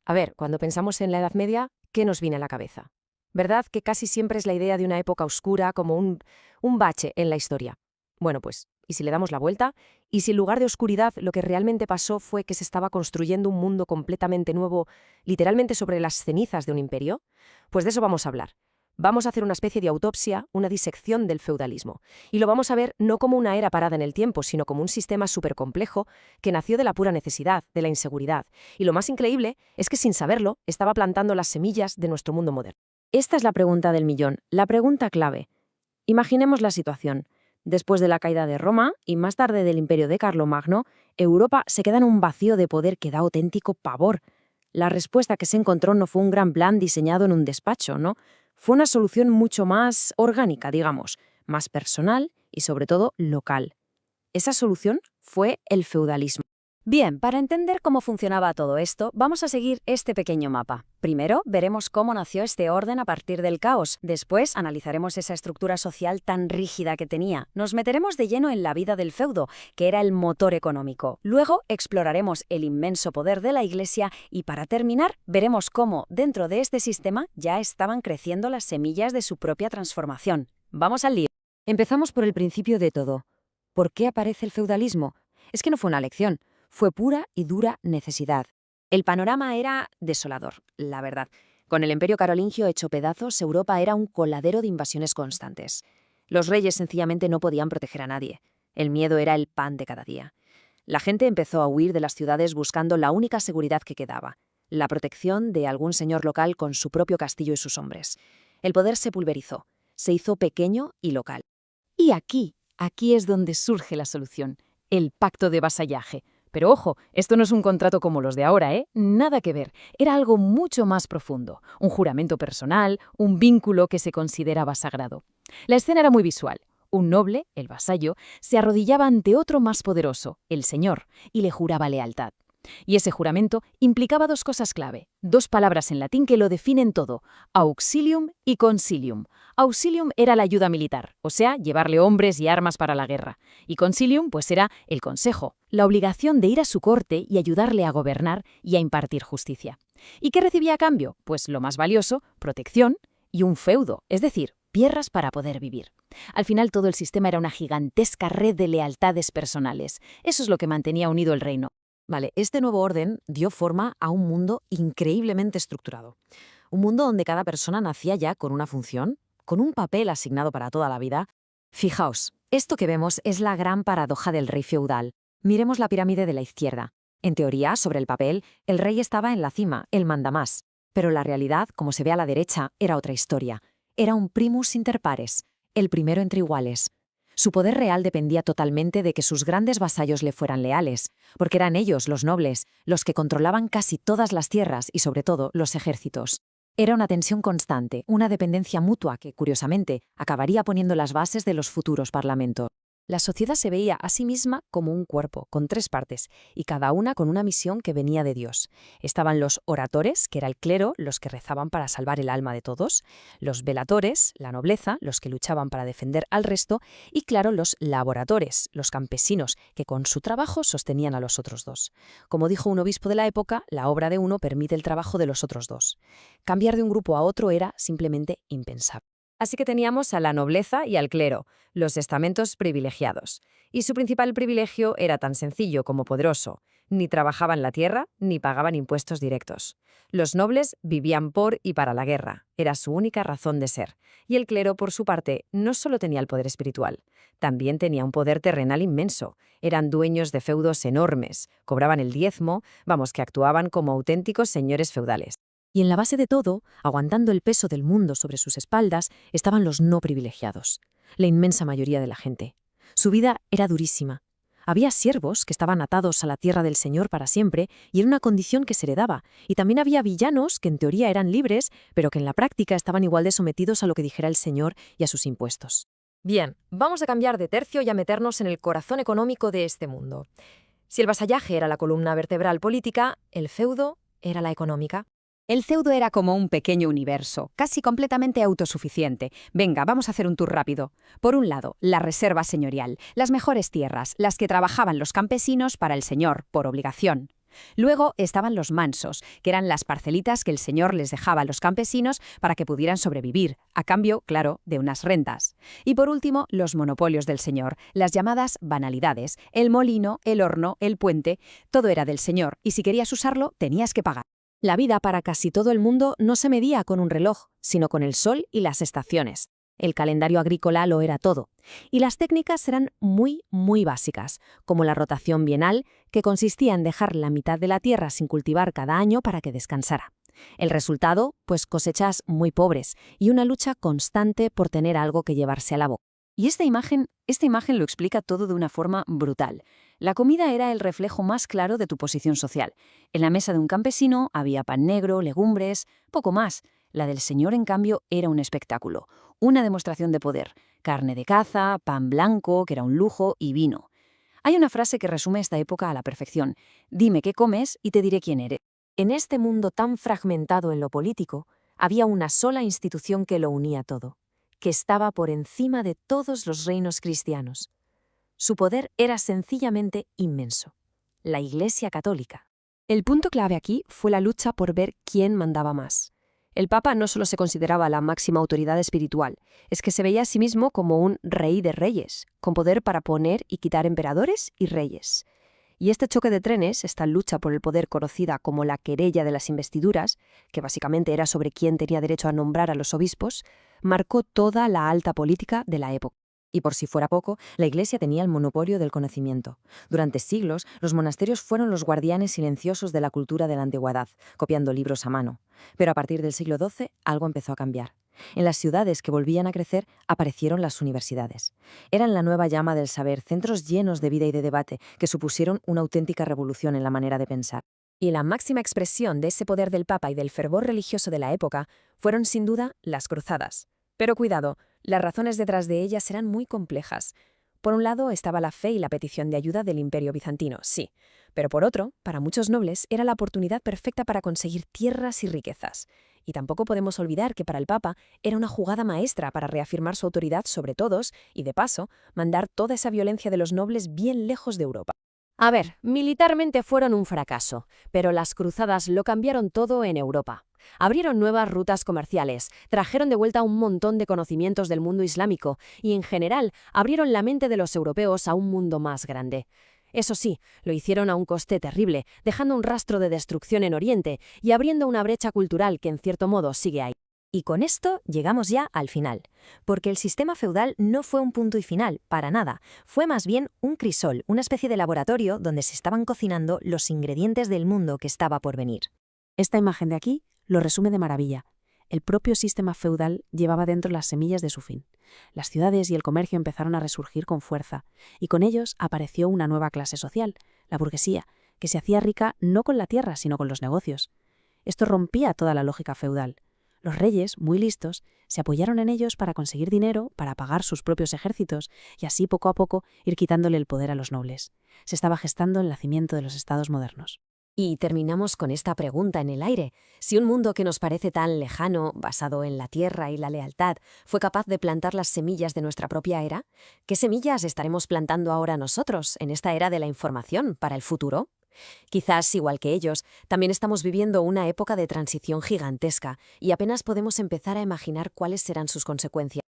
A ver, cuando pensamos en la Edad Media, ¿qué nos viene a la cabeza? ¿Verdad que casi siempre es la idea de una época oscura como un bache en la historia? Bueno, pues, ¿y si le damos la vuelta? ¿Y si en lugar de oscuridad lo que realmente pasó fue que se estaba construyendo un mundo completamente nuevo, literalmente sobre las cenizas de un imperio? Pues de eso vamos a hablar. Vamos a hacer una especie de autopsia, una disección del feudalismo. Y lo vamos a ver no como una era parada en el tiempo, sino como un sistema supercomplejo que nació de la pura necesidad, de la inseguridad. Y lo más increíble es que sin saberlo, estaba plantando las semillas de nuestro mundo moderno. Esta es la pregunta del millón, la pregunta clave. Imaginemos la situación. Después de la caída de Roma y más tarde del imperio de Carlomagno, Europa se queda en un vacío de poder que da auténtico pavor. La respuesta que se encontró no fue un gran plan diseñado en un despacho, ¿no? Fue una solución mucho más orgánica, digamos, más personal y sobre todo local. Esa solución fue el feudalismo. Bien, para entender cómo funcionaba todo esto, vamos a seguir este pequeño mapa. Primero, veremos cómo nació este orden a partir del caos. Después, analizaremos esa estructura social tan rígida que tenía. Nos meteremos de lleno en la vida del feudo, que era el motor económico. Luego, exploraremos el inmenso poder de la Iglesia y, para terminar, veremos cómo, dentro de este sistema, ya estaban creciendo las semillas de su propia transformación. Vamos al lío. Empezamos por el principio de todo. ¿Por qué aparece el feudalismo? Es que no fue una elección. Fue pura y dura necesidad. El panorama era desolador, la verdad. Con el imperio carolingio hecho pedazos, Europa era un coladero de invasiones constantes. Los reyes sencillamente no podían proteger a nadie. El miedo era el pan de cada día. La gente empezó a huir de las ciudades buscando la única seguridad que quedaba, la protección de algún señor local con su propio castillo y sus hombres. El poder se pulverizó, se hizo pequeño y local. Y aquí es donde surge la solución, el pacto de vasallaje. Pero ojo, esto no es un contrato como los de ahora, ¿eh? Nada que ver. Era algo mucho más profundo. Un juramento personal, un vínculo que se consideraba sagrado. La escena era muy visual. Un noble, el vasallo, se arrodillaba ante otro más poderoso, el señor, y le juraba lealtad. Y ese juramento implicaba dos cosas clave, dos palabras en latín que lo definen todo, auxilium y consilium. Auxilium era la ayuda militar, o sea, llevarle hombres y armas para la guerra. Y consilium, pues era el consejo, la obligación de ir a su corte y ayudarle a gobernar y a impartir justicia. ¿Y qué recibía a cambio? Pues lo más valioso, protección y un feudo, es decir, tierras para poder vivir. Al final todo el sistema era una gigantesca red de lealtades personales. Eso es lo que mantenía unido el reino. Vale, este nuevo orden dio forma a un mundo increíblemente estructurado. Un mundo donde cada persona nacía ya con una función, con un papel asignado para toda la vida. Fijaos, esto que vemos es la gran paradoja del rey feudal. Miremos la pirámide de la izquierda. En teoría, sobre el papel, el rey estaba en la cima, el mandamás. Pero la realidad, como se ve a la derecha, era otra historia. Era un primus inter pares, el primero entre iguales. Su poder real dependía totalmente de que sus grandes vasallos le fueran leales, porque eran ellos, los nobles, los que controlaban casi todas las tierras y, sobre todo, los ejércitos. Era una tensión constante, una dependencia mutua que, curiosamente, acabaría poniendo las bases de los futuros parlamentos. La sociedad se veía a sí misma como un cuerpo, con tres partes, y cada una con una misión que venía de Dios. Estaban los oratores, que era el clero, los que rezaban para salvar el alma de todos, los velatores, la nobleza, los que luchaban para defender al resto, y claro, los laboratores, los campesinos, que con su trabajo sostenían a los otros dos. Como dijo un obispo de la época, la obra de uno permite el trabajo de los otros dos. Cambiar de un grupo a otro era simplemente impensable. Así que teníamos a la nobleza y al clero, los estamentos privilegiados. Y su principal privilegio era tan sencillo como poderoso. Ni trabajaban la tierra, ni pagaban impuestos directos. Los nobles vivían por y para la guerra. Era su única razón de ser. Y el clero, por su parte, no solo tenía el poder espiritual, también tenía un poder terrenal inmenso. Eran dueños de feudos enormes, cobraban el diezmo, vamos, que actuaban como auténticos señores feudales. Y en la base de todo, aguantando el peso del mundo sobre sus espaldas, estaban los no privilegiados, la inmensa mayoría de la gente. Su vida era durísima. Había siervos que estaban atados a la tierra del Señor para siempre y era una condición que se heredaba. Y también había villanos que en teoría eran libres, pero que en la práctica estaban igual de sometidos a lo que dijera el Señor y a sus impuestos. Bien, vamos a cambiar de tercio y a meternos en el corazón económico de este mundo. Si el vasallaje era la columna vertebral política, el feudo era la económica. El feudo era como un pequeño universo, casi completamente autosuficiente. Venga, vamos a hacer un tour rápido. Por un lado, la reserva señorial, las mejores tierras, las que trabajaban los campesinos para el señor, por obligación. Luego estaban los mansos, que eran las parcelitas que el señor les dejaba a los campesinos para que pudieran sobrevivir, a cambio, claro, de unas rentas. Y por último, los monopolios del señor, las llamadas banalidades, el molino, el horno, el puente, todo era del señor, y si querías usarlo, tenías que pagar. La vida para casi todo el mundo no se medía con un reloj, sino con el sol y las estaciones. El calendario agrícola lo era todo. Y las técnicas eran muy básicas, como la rotación bienal, que consistía en dejar la mitad de la tierra sin cultivar cada año para que descansara. El resultado, pues cosechas muy pobres y una lucha constante por tener algo que llevarse a la boca. Y esta imagen lo explica todo de una forma brutal. La comida era el reflejo más claro de tu posición social. En la mesa de un campesino había pan negro, legumbres, poco más. La del señor, en cambio, era un espectáculo, una demostración de poder. Carne de caza, pan blanco, que era un lujo, y vino. Hay una frase que resume esta época a la perfección. Dime qué comes y te diré quién eres. En este mundo tan fragmentado en lo político, había una sola institución que lo unía todo, que estaba por encima de todos los reinos cristianos. Su poder era sencillamente inmenso: la Iglesia Católica. El punto clave aquí fue la lucha por ver quién mandaba más. El Papa no solo se consideraba la máxima autoridad espiritual, es que se veía a sí mismo como un rey de reyes, con poder para poner y quitar emperadores y reyes. Y este choque de trenes, esta lucha por el poder conocida como la querella de las investiduras, que básicamente era sobre quién tenía derecho a nombrar a los obispos, marcó toda la alta política de la época. Y por si fuera poco, la Iglesia tenía el monopolio del conocimiento. Durante siglos, los monasterios fueron los guardianes silenciosos de la cultura de la antigüedad, copiando libros a mano. Pero a partir del siglo XII, algo empezó a cambiar. En las ciudades que volvían a crecer, aparecieron las universidades. Eran la nueva llama del saber, centros llenos de vida y de debate, que supusieron una auténtica revolución en la manera de pensar. Y la máxima expresión de ese poder del Papa y del fervor religioso de la época fueron sin duda las cruzadas. Pero cuidado, las razones detrás de ellas eran muy complejas. Por un lado estaba la fe y la petición de ayuda del Imperio bizantino, sí. Pero por otro, para muchos nobles era la oportunidad perfecta para conseguir tierras y riquezas. Y tampoco podemos olvidar que para el Papa era una jugada maestra para reafirmar su autoridad sobre todos y, de paso, mandar toda esa violencia de los nobles bien lejos de Europa. A ver, militarmente fueron un fracaso, pero las cruzadas lo cambiaron todo en Europa. Abrieron nuevas rutas comerciales, trajeron de vuelta un montón de conocimientos del mundo islámico y, en general, abrieron la mente de los europeos a un mundo más grande. Eso sí, lo hicieron a un coste terrible, dejando un rastro de destrucción en Oriente y abriendo una brecha cultural que, en cierto modo, sigue ahí. Y con esto llegamos ya al final, porque el sistema feudal no fue un punto y final, para nada. Fue más bien un crisol, una especie de laboratorio donde se estaban cocinando los ingredientes del mundo que estaba por venir. Esta imagen de aquí lo resume de maravilla. El propio sistema feudal llevaba dentro las semillas de su fin. Las ciudades y el comercio empezaron a resurgir con fuerza, y con ellos apareció una nueva clase social, la burguesía, que se hacía rica no con la tierra, sino con los negocios. Esto rompía toda la lógica feudal. Los reyes, muy listos, se apoyaron en ellos para conseguir dinero, para pagar sus propios ejércitos y así poco a poco ir quitándole el poder a los nobles. Se estaba gestando el nacimiento de los estados modernos. Y terminamos con esta pregunta en el aire. Si un mundo que nos parece tan lejano, basado en la tierra y la lealtad, fue capaz de plantar las semillas de nuestra propia era, ¿qué semillas estaremos plantando ahora nosotros, en esta era de la información, para el futuro? Quizás, igual que ellos, también estamos viviendo una época de transición gigantesca y apenas podemos empezar a imaginar cuáles serán sus consecuencias.